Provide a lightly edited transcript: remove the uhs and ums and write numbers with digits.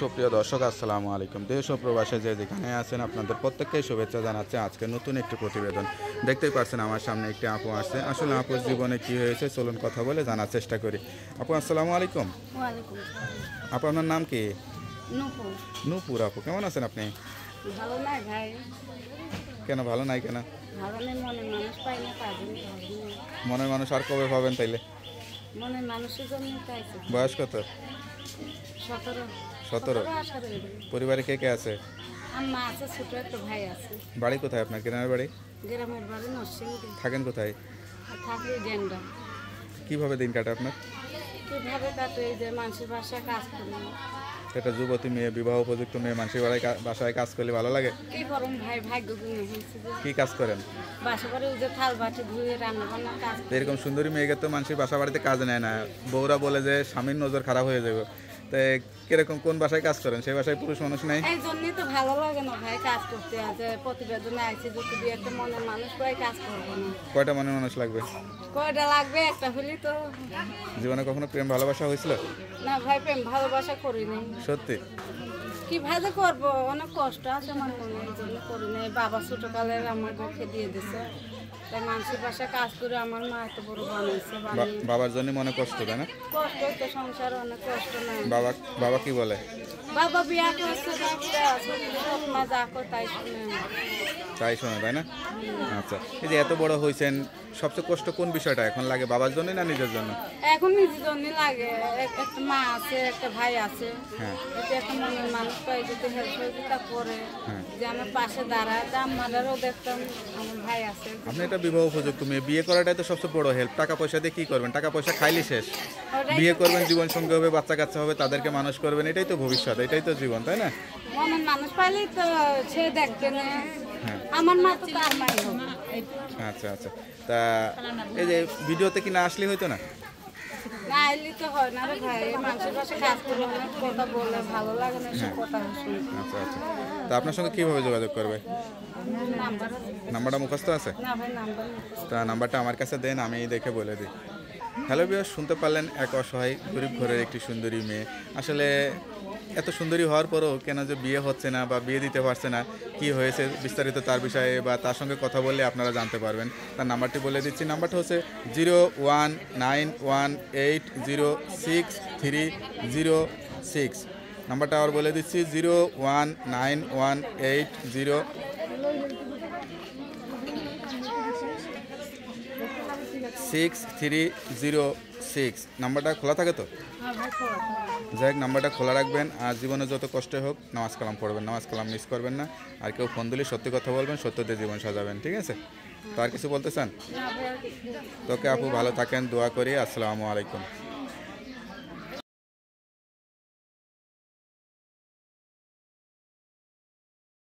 সুপ্রিয় দর্শক আসসালামু আলাইকুম। দেশ ও প্রবাসে যে যেখানে আছেন আপনাদের প্রত্যেককেই শুভেচ্ছা জানাচ্ছে। আজকে নতুন একটি প্রতিবেদন দেখতেই পাচ্ছেন আমার সামনে একটি আপু আসছে। আসলে আপুর জীবনে কি হয়েছে চলুন কথা বলে জানার চেষ্টা করি। আপু আসসালামু আলাইকুম। ওয়ালাইকুম আসসালাম। আপু আপনার নাম কি? নূপুর। নূপুর। আপু কেমন আছেন আপনি? ভালো নাই ভাই, কেন ভালো নাই কেন? ভালো নেই, মনে মানুষ পাই না, তার জন্য ভালো নেই। মনের মানুষ আর কবে পাবেন তাইলে? মনে মানুষের জন্য চাইছে। বয়স কত? 17। 17। পরিবারে কে কে আছে? আম্মা আছে, ছোট একটা ভাই আছে। বাড়ি কোথায় আপনার? গ্রামের বাড়ি? গ্রামের বাড়ি নরসিংদী। থাকেন কোথায়? থাকি ডেন্ডা। কিভাবে দিন কাটে আপনার? কিভাবে কাটে, এই যে মানুষের বাসায় কাজ করি। একটা যুবতী মেয়ে, বিবাহ উপযুক্ত মেয়ে মানুষের বাসায় কাজ করলে ভালো লাগে? কি করুন ভাই, ভাগ্য গুণ হয়েছে যে কি কাজ করেন? বাসা বাড়ি ওই যে থাল বাটি ধুয়ে রান্না বান্না কাজ। এরকম সুন্দরী মেয়েকে তো মানুষের বাসা বাড়িতে কাজ নেয় না, বউরা বলে যে স্বামীর নজর খারাপ হয়ে যাবে। তো কিরকম কোন বাসায় কাজ করেন? সেই বাসায় পুরুষ মানুষ নেই? এই জন্যই তো ভালো লাগে না ভাই কাজ করতে। আছে প্রতিবেদনে আইছে যদি একটা মনের মানুষ পাই কাজ করবো না। কয়টা মনের মানুষ লাগবে? কয়টা লাগবে? একটা হলি তো। জীবনে কখনো প্রেম ভালোবাসা হয়েছিল? না ভাই, প্রেম ভালোবাসা করি নাই। সত্যি? কি ভাবে করবো, অনেক কষ্ট আছে আমার মনে, এই জন্য করি নাই। বাবা ছোটকালের আমার পক্ষে দিয়ে দিছে, তাই মানুষের বাসায় কাজ করে আমার মা এত বড় বানাইছে। বাবার জন্য মনে কষ্ট, তাই না? কষ্ট তো সংসার, অনেক কষ্ট নাই। বাবা বাবা কি বলে? বাবা বিয়া করছে, মা যা কর তাই শুনে। তাই শোনো, তাই না? আচ্ছা, এই যে এত বড় হয়েছেন, সবচেয়ে কষ্ট কোন বিষয়টা এখন লাগে, বাবার জন্য না নিজের জন্য? এখন নিজের জন্য লাগে। একটা মা আছে, একটা ভাই আছে। হ্যাঁ। যদি একটা মনের মানুষ পাই, যদি হেল্প সহযোগিতা করে, হ্যাঁ। যে আমার পাশে দাঁড়ায়, আমাদেরও দেখতাম আমার ভাই আছে। আপনি একটা বিবাহ উপযুক্ত মেয়ে, বিয়ে করাটাই তো সবচেয়ে বড় হেল্প। টাকা পয়সা দিয়ে কি করবেন? টাকা পয়সা খাইলে শেষ। বিয়ে করবেন, জীবন সঙ্গী হবে, বাচ্চা কাচ্চা হবে, তাদেরকে মানুষ করবেন, এটাই তো ভবিষ্যৎ, এটাই তো জীবন, তাই না? মনের মানুষ পাইলেই তো সে দেখবে না। হ্যাঁ। আমার মা তো তার মাই হবে। আচ্ছা আচ্ছা, তা এই যে ভিডিওতে কি না আসলে হইতো না? না এলি তো হয় না রে ভাই, মানুষের পাশে কাজ করে অনেক কথা বলে ভালো লাগে না, সব কথা শুনি। আচ্ছা আচ্ছা, তা আপনার সঙ্গে কীভাবে যোগাযোগ করবে? নাম্বার? নাম্বারটা মুখস্থ আছে? না ভাই, নাম্বার। তা নাম্বারটা আমার কাছে দেন, আমি দেখে বলে দিই। হ্যালো ভিউয়ার্স, শুনতে পারলেন এক অসহায় গরিব ঘরের একটি সুন্দরী মেয়ে। আসলে এত সুন্দরী হওয়ার পরও কেন যে বিয়ে হচ্ছে না বা বিয়ে দিতে পারছে না, কি হয়েছে বিস্তারিত তার বিষয়ে বা তার সঙ্গে কথা বললে আপনারা জানতে পারবেন। তার নাম্বারটি বলে দিচ্ছি। নাম্বারটা হচ্ছে 0191806306। নাম্বারটা আবার বলে দিচ্ছি, 0191806306। নাম্বারটা খোলা থাকে তো? যাই হোক, নাম্বারটা খোলা রাখবেন। আর জীবনে যত কষ্ট হোক নামাজ কালাম পড়বেন, নামাজ কালাম মিস করবেন না। আর কেউ ফোন দিলে সত্যি কথা বলবেন, সত্যতে জীবন সাজাবেন, ঠিক আছে? তো আর কিছু বলতে চান? তোকে আপু ভালো থাকেন, দোয়া করি। আসসালামু আলাইকুম।